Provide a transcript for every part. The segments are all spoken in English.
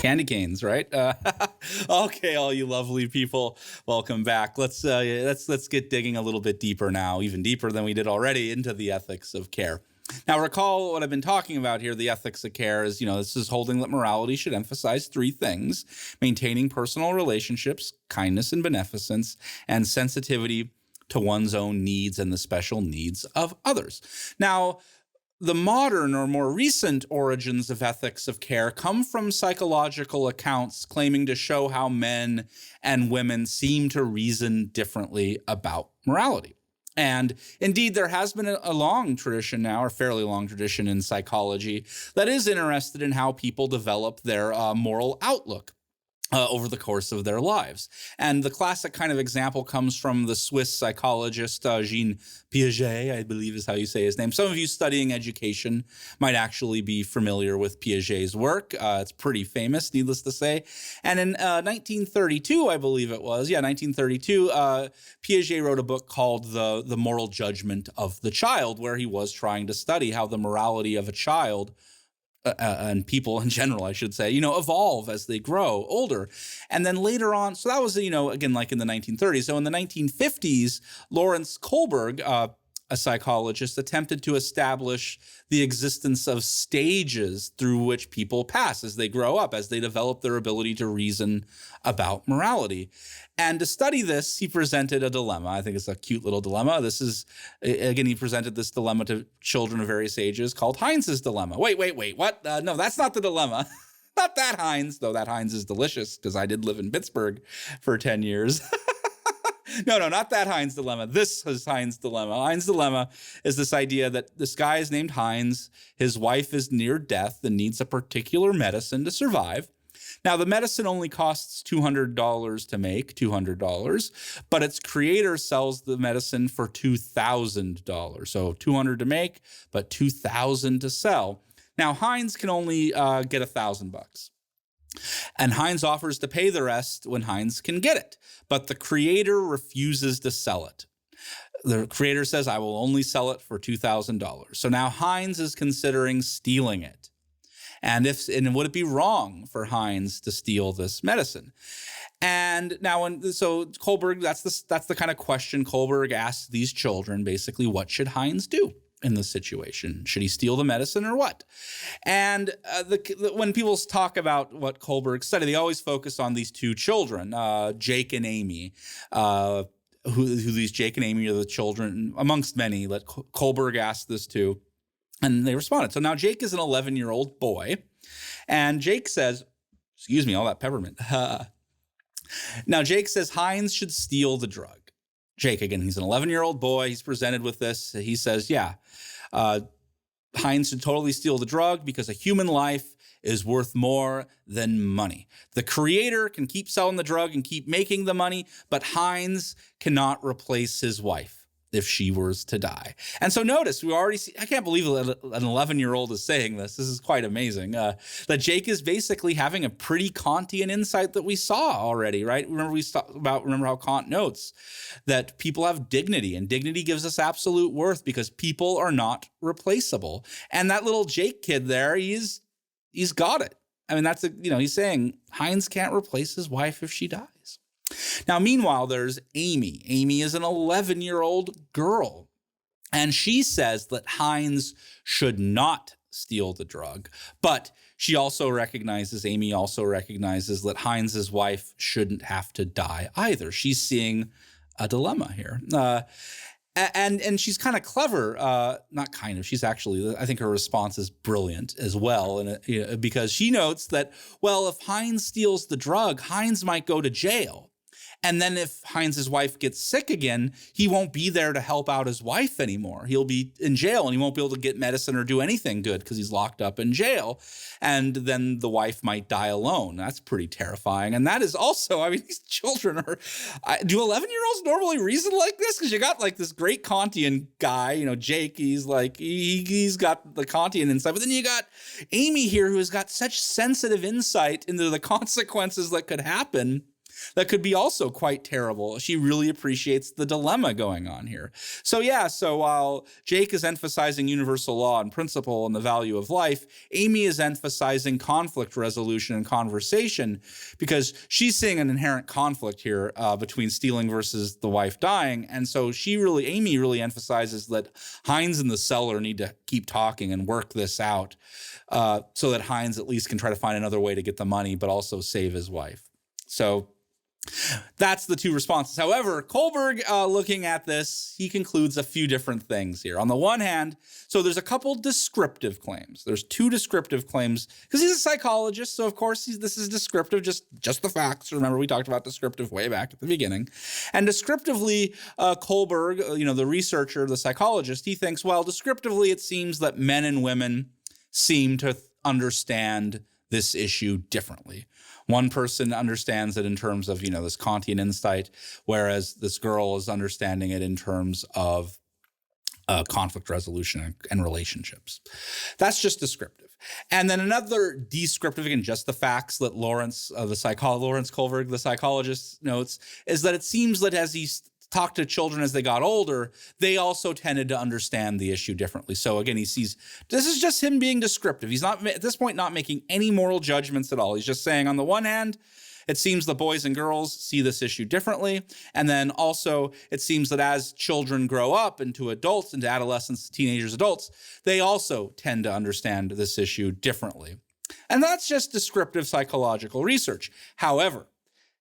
Candy canes, right? Okay, all you lovely people, welcome back. Let's get digging a little bit deeper now, even deeper than we did already, into the ethics of care. Now, recall what I've been talking about here. The ethics of care is, this is holding that morality should emphasize three things: maintaining personal relationships, kindness and beneficence, and sensitivity to one's own needs and the special needs of others. Now, the modern or more recent origins of ethics of care come from psychological accounts claiming to show how men and women seem to reason differently about morality. And indeed, there has been a long tradition now, or fairly long tradition in psychology, that is interested in how people develop their moral outlook over the course of their lives. And the classic kind of example comes from the Swiss psychologist Jean Piaget, I believe is how you say his name. Some of you studying education might actually be familiar with Piaget's work. It's pretty famous, needless to say. And in 1932, I believe it was, 1932, Piaget wrote a book called The Moral Judgment of the Child, where he was trying to study how the morality of a child and people in general, I should say, evolve as they grow older. And then later on, so that was, again, like in the 1930s. So in the 1950s, Lawrence Kohlberg, a psychologist, attempted to establish the existence of stages through which people pass as they grow up, as they develop their ability to reason about morality. And to study this, he presented a dilemma. I think it's a cute little dilemma. This is, again, he presented this dilemma to children of various ages called Heinz's dilemma. Wait, what? No, that's not the dilemma. Not that Heinz, though that Heinz is delicious because I did live in Pittsburgh for 10 years. No, not that Heinz dilemma. This is Heinz dilemma. Heinz dilemma is this idea that this guy is named Heinz. His wife is near death and needs a particular medicine to survive. Now, the medicine only costs $200 to make, $200, but its creator sells the medicine for $2,000. So $200 to make, but $2,000 to sell. Now, Heinz can only get $1,000. And Heinz offers to pay the rest when Heinz can get it. But the creator refuses to sell it. The creator says, I will only sell it for $2,000. So now Heinz is considering stealing it. And would it be wrong for Heinz to steal this medicine? And now, so Kohlberg, that's the kind of question Kohlberg asks these children, basically, what should Heinz do in this situation? Should he steal the medicine or what? And when people talk about what Kohlberg studied, they always focus on these two children, Jake and Amy, who these Jake and Amy are the children, amongst many, that Kohlberg asked this to, and they responded. So now Jake is an 11-year-old boy, and Jake says, excuse me, all that peppermint. Now Jake says Heinz should steal the drug. Jake, again, he's an 11-year-old boy. He's presented with this. He says, Heinz should totally steal the drug because a human life is worth more than money. The creator can keep selling the drug and keep making the money, but Heinz cannot replace his wife if she was to die. And so notice, we already see, I can't believe that an 11-year-old is saying this. This is quite amazing. That Jake is basically having a pretty Kantian insight that we saw already, right? Remember how Kant notes that people have dignity, and dignity gives us absolute worth because people are not replaceable. And that little Jake kid there, he's got it. I mean, he's saying Heinz can't replace his wife if she dies. Now, meanwhile, there's Amy. Amy is an 11-year-old girl, and she says that Heinz should not steal the drug, but Amy also recognizes that Heinz's wife shouldn't have to die either. She's seeing a dilemma here. And she's kind of clever, she's actually, I think her response is brilliant as well. And because she notes that, well, if Heinz steals the drug, Heinz might go to jail. And then if Heinz's wife gets sick again, he won't be there to help out his wife anymore. He'll be in jail and he won't be able to get medicine or do anything good because he's locked up in jail. And then the wife might die alone. That's pretty terrifying. And that is also, these children do 11-year-olds normally reason like this? Because you got like this great Kantian guy, Jake, he's like, he's got the Kantian insight. But then you got Amy here who has got such sensitive insight into the consequences that could happen that could be also quite terrible. She really appreciates the dilemma going on here. So while Jake is emphasizing universal law and principle and the value of life, Amy is emphasizing conflict resolution and conversation, because she's seeing an inherent conflict here between stealing versus the wife dying. And so Amy really emphasizes that Hines and the seller need to keep talking and work this out, so that Hines at least can try to find another way to get the money, but also save his wife. So that's the two responses. However, Kohlberg, looking at this, he concludes a few different things here. On the one hand, so there's a couple descriptive claims. There's two descriptive claims, because he's a psychologist, so of course this is descriptive, just the facts. Remember, we talked about descriptive way back at the beginning. And descriptively, Kohlberg, the researcher, the psychologist, he thinks, well, descriptively, it seems that men and women seem to understand this issue differently. One person understands it in terms of, this Kantian insight, whereas this girl is understanding it in terms of conflict resolution and relationships. That's just descriptive. And then another descriptive, again, just the facts that Lawrence Kohlberg, the psychologist, notes, is that it seems that as he talked to children as they got older, they also tended to understand the issue differently. So again, he sees, this is just him being descriptive. He's not, at this point, not making any moral judgments at all. He's just saying, on the one hand, it seems the boys and girls see this issue differently. And then also, it seems that as children grow up into adults, into adolescents, teenagers, adults, they also tend to understand this issue differently. And that's just descriptive psychological research. However,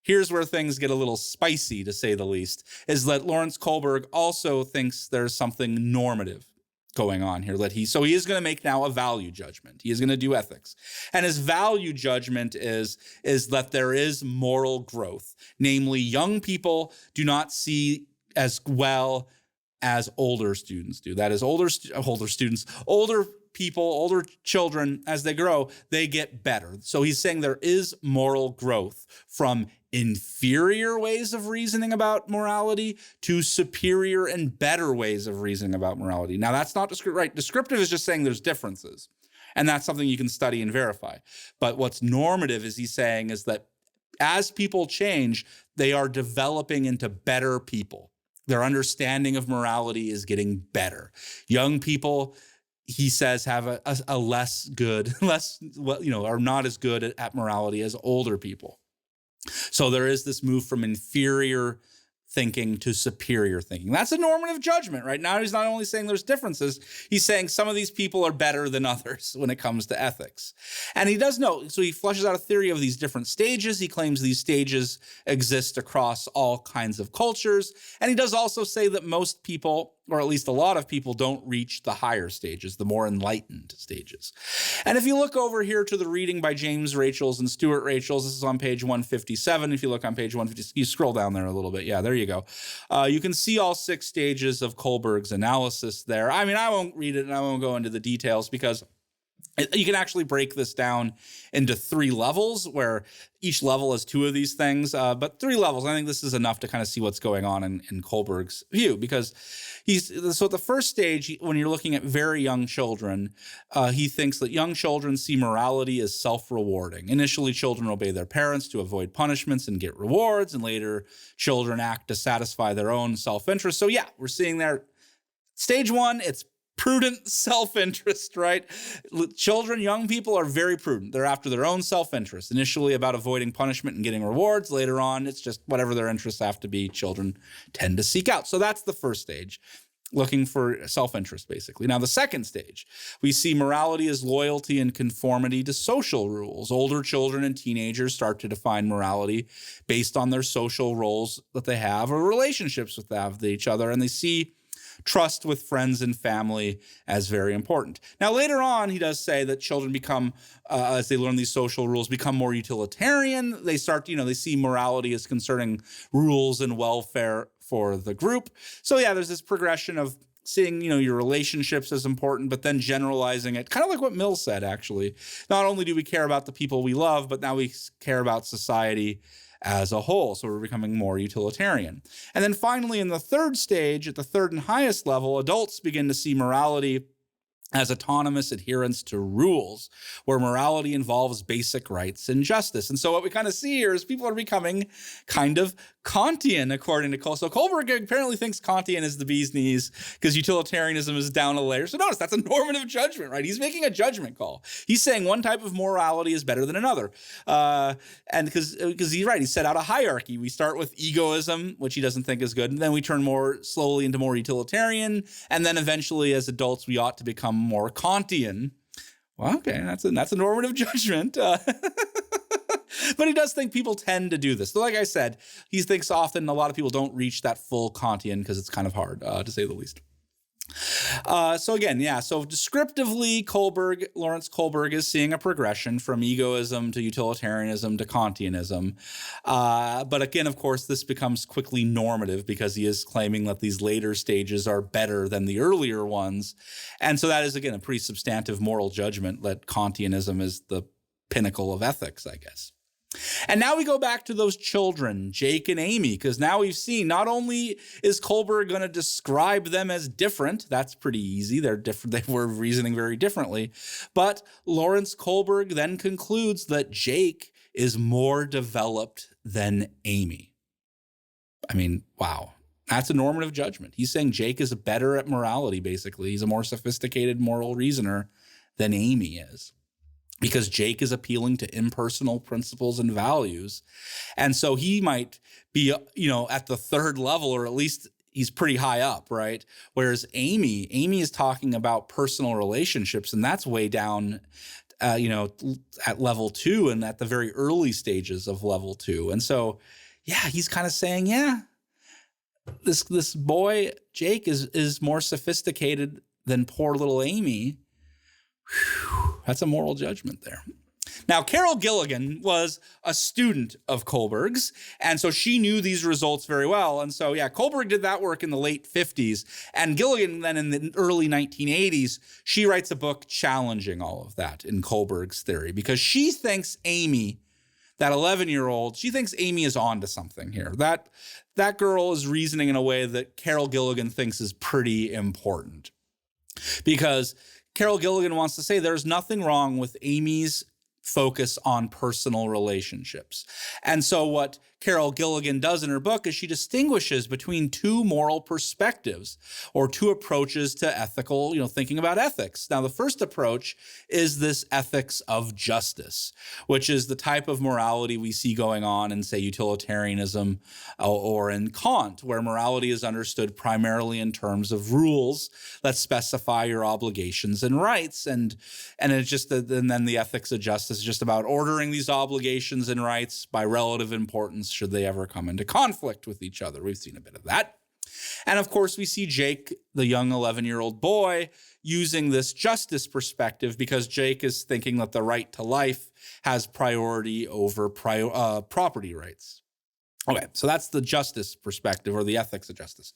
here's where things get a little spicy, to say the least, is that Lawrence Kohlberg also thinks there's something normative going on here. So he is going to make now a value judgment. He is going to do ethics. And his value judgment is that there is moral growth. Namely, young people do not see as well as older students do. That is, older people, older children, as they grow, they get better. So he's saying there is moral growth from inferior ways of reasoning about morality to superior and better ways of reasoning about morality. Now, that's not descriptive, right? Descriptive is just saying there's differences, and that's something you can study and verify. But what's normative, is he's saying, is that as people change, they are developing into better people. Their understanding of morality is getting better. Young people, he says, have a less good, are not as good at morality as older people. So there is this move from inferior thinking to superior thinking. That's a normative judgment, right? Now he's not only saying there's differences, he's saying some of these people are better than others when it comes to ethics. And he does know, so he fleshes out a theory of these different stages. He claims these stages exist across all kinds of cultures. And he does also say that most people, or at least a lot of people, don't reach the higher stages, the more enlightened stages. And if you look over here to the reading by James Rachels and Stuart Rachels, this is on page 157. If you look on page 150, you scroll down there a little bit. Yeah, there you go. You can see all 6 stages of Kohlberg's analysis there. I mean, I won't read it and I won't go into the details, because you can actually break this down into 3 levels, where each level has 2 of these things, but 3 levels. I think this is enough to kind of see what's going on in Kohlberg's view, because so at the first stage, when you're looking at very young children, he thinks that young children see morality as self-rewarding. Initially, children obey their parents to avoid punishments and get rewards, and later children act to satisfy their own self-interest. So yeah, we're seeing there, stage 1, it's prudent self-interest, right? Children, young people are very prudent. They're after their own self-interest. Initially about avoiding punishment and getting rewards. Later on, it's just whatever their interests have to be, children tend to seek out. So that's the first stage, looking for self-interest, basically. Now, the second stage, we see morality as loyalty and conformity to social rules. Older children and teenagers start to define morality based on their social roles that they have or relationships with each other, and they see trust with friends and family as very important. Now, later on, he does say that children become, as they learn these social rules, become more utilitarian. They start, they see morality as concerning rules and welfare for the group. So yeah, there's this progression of seeing, your relationships as important, but then generalizing it, kind of like what Mill said, actually. Not only do we care about the people we love, but now we care about society as a whole. So we're becoming more utilitarian. And then finally, in the third stage, at the third and highest level, adults begin to see morality as autonomous adherence to rules, where morality involves basic rights and justice. And so what we kind of see here is people are becoming kind of Kantian, according to Kohlberg. So Kohlberg apparently thinks Kantian is the bee's knees because utilitarianism is down a layer. So notice that's a normative judgment, right? He's making a judgment call. He's saying one type of morality is better than another. And because he's right, he set out a hierarchy. We start with egoism, which he doesn't think is good, and then we turn more slowly into more utilitarian, and then eventually as adults we ought to become more Kantian. Well, okay, that's a normative judgment. But he does think people tend to do this. So like I said, he thinks often a lot of people don't reach that full Kantian because it's kind of hard, to say the least. So again, yeah, so descriptively, Lawrence Kohlberg is seeing a progression from egoism to utilitarianism to Kantianism. But again, of course, this becomes quickly normative because he is claiming that these later stages are better than the earlier ones. And so that is, again, a pretty substantive moral judgment that Kantianism is the pinnacle of ethics, I guess. And now we go back to those children, Jake and Amy, because now we've seen not only is Kohlberg going to describe them as different, that's pretty easy, they're different, they were reasoning very differently, but Lawrence Kohlberg then concludes that Jake is more developed than Amy. I mean, wow. That's a normative judgment. He's saying Jake is better at morality, basically. He's a more sophisticated moral reasoner than Amy is, because Jake is appealing to impersonal principles and values. And so he might be, at the third level, or at least he's pretty high up, right? Whereas Amy is talking about personal relationships, and that's way down, at level 2 and at the very early stages of level 2. And so, yeah, he's kind of saying, yeah, this boy, Jake, is more sophisticated than poor little Amy. Whew, that's a moral judgment there. Now, Carol Gilligan was a student of Kohlberg's, and so she knew these results very well. And so, yeah, Kohlberg did that work in the late 50s, and Gilligan then in the early 1980s, she writes a book challenging all of that in Kohlberg's theory, because she thinks Amy, that 11-year-old, she thinks Amy is onto something here. That girl is reasoning in a way that Carol Gilligan thinks is pretty important, because Carol Gilligan wants to say there's nothing wrong with Amy's focus on personal relationships. And so what Carol Gilligan does in her book is she distinguishes between two moral perspectives, or two approaches to ethical, thinking about ethics. Now, the first approach is this ethics of justice, which is the type of morality we see going on in, say, utilitarianism or in Kant, where morality is understood primarily in terms of rules that specify your obligations and rights. And then the ethics of justice is just about ordering these obligations and rights by relative importance should they ever come into conflict with each other. We've seen a bit of that. And of course, we see Jake, the young 11-year-old boy, using this justice perspective because Jake is thinking that the right to life has priority over property rights. Okay, so that's the justice perspective, or the ethics of justice.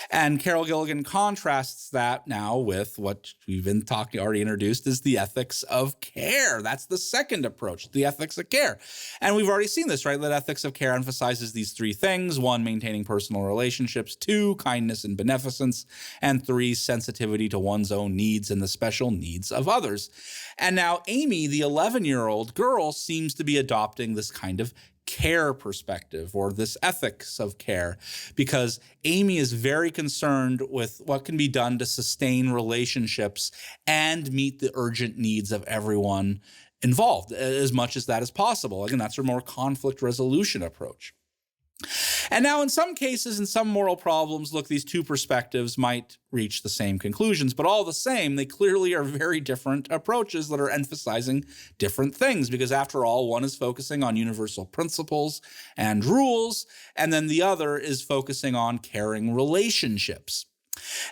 And Carol Gilligan contrasts that now with what we've been already introduced, is the ethics of care. That's the second approach, the ethics of care. And we've already seen this, right? That ethics of care emphasizes these three things: 1, maintaining personal relationships; 2, kindness and beneficence; and 3, sensitivity to one's own needs and the special needs of others. And now Amy, the 11-year-old girl, seems to be adopting this kind of care perspective, or this ethics of care, because Amy is very concerned with what can be done to sustain relationships and meet the urgent needs of everyone involved, as much as that is possible. Again, that's her more conflict resolution approach. And now in some cases, in some moral problems, look, these two perspectives might reach the same conclusions, but all the same, they clearly are very different approaches that are emphasizing different things, because after all, one is focusing on universal principles and rules, and then the other is focusing on caring relationships.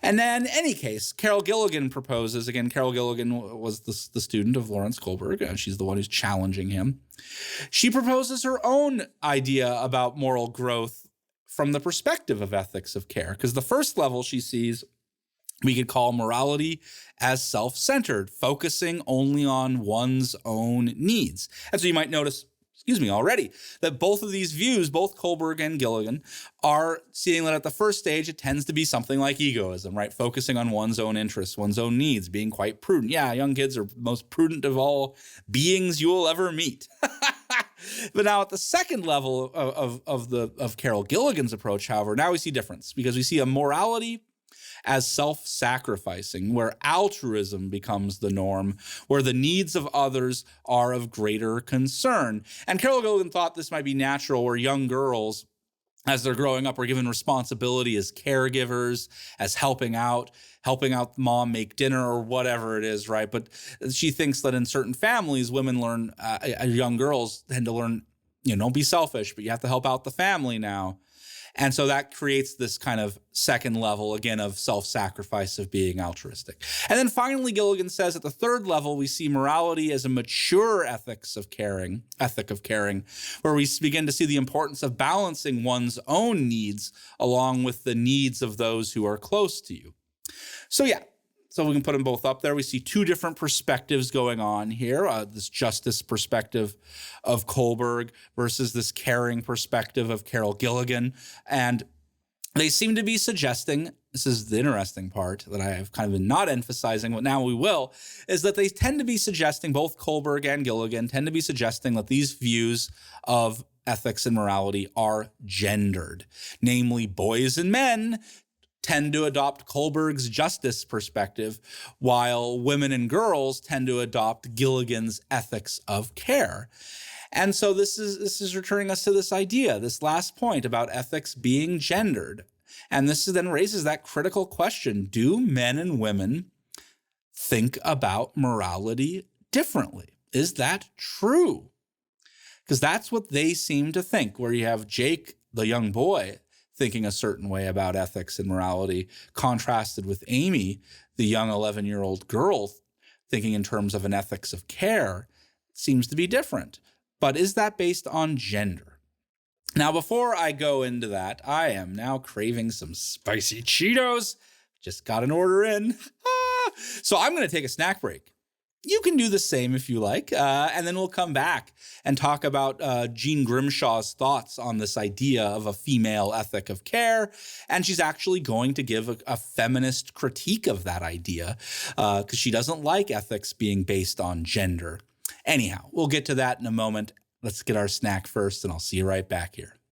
And then, in any case, Carol Gilligan proposes, again, Carol Gilligan was the student of Lawrence Kohlberg, and she's the one who's challenging him. She proposes her own idea about moral growth from the perspective of ethics of care, because the first level she sees we could call morality as self-centered, focusing only on one's own needs. And so you might notice already, that both of these views, both Kohlberg and Gilligan, are seeing that at the first stage, it tends to be something like egoism, right? Focusing on one's own interests, one's own needs, being quite prudent. Yeah, young kids are the most prudent of all beings you will ever meet. But now at the second level of Carol Gilligan's approach, however, now we see difference, because we see a morality as self-sacrificing, where altruism becomes the norm, where the needs of others are of greater concern. And Carol Gilligan thought this might be natural, where young girls, as they're growing up, are given responsibility as caregivers, as helping out mom make dinner or whatever it is, right? But she thinks that in certain families, women learn, young girls tend to learn, don't be selfish, but you have to help out the family now. And so that creates this kind of second level, again, of self-sacrifice, of being altruistic. And then finally, Gilligan says at the third level, we see morality as a mature ethic of caring, where we begin to see the importance of balancing one's own needs along with the needs of those who are close to you. So yeah, so we can put them both up there. We see two different perspectives going on here, this justice perspective of Kohlberg versus this caring perspective of Carol Gilligan. And they seem to be suggesting, this is the interesting part that I have kind of been not emphasizing, but now we will, is that they tend to be suggesting, both Kohlberg and Gilligan tend to be suggesting that these views of ethics and morality are gendered. Namely, boys and men tend to adopt Kohlberg's justice perspective, while women and girls tend to adopt Gilligan's ethics of care. And so this is returning us to this idea, this last point about ethics being gendered. And this then raises that critical question: do men and women think about morality differently? Is that true? Because that's what they seem to think, where you have Jake, the young boy, thinking a certain way about ethics and morality, contrasted with Amy, the young 11-year-old girl, thinking in terms of an ethics of care. Seems to be different. But is that based on gender? Now, before I go into that, I am now craving some spicy Cheetos. Just got an order in. So I'm going to take a snack break. You can do the same if you like, and then we'll come back and talk about Jean Grimshaw's thoughts on this idea of a female ethic of care. And she's actually going to give a feminist critique of that idea, because she doesn't like ethics being based on gender. Anyhow, we'll get to that in a moment. Let's get our snack first, and I'll see you right back here.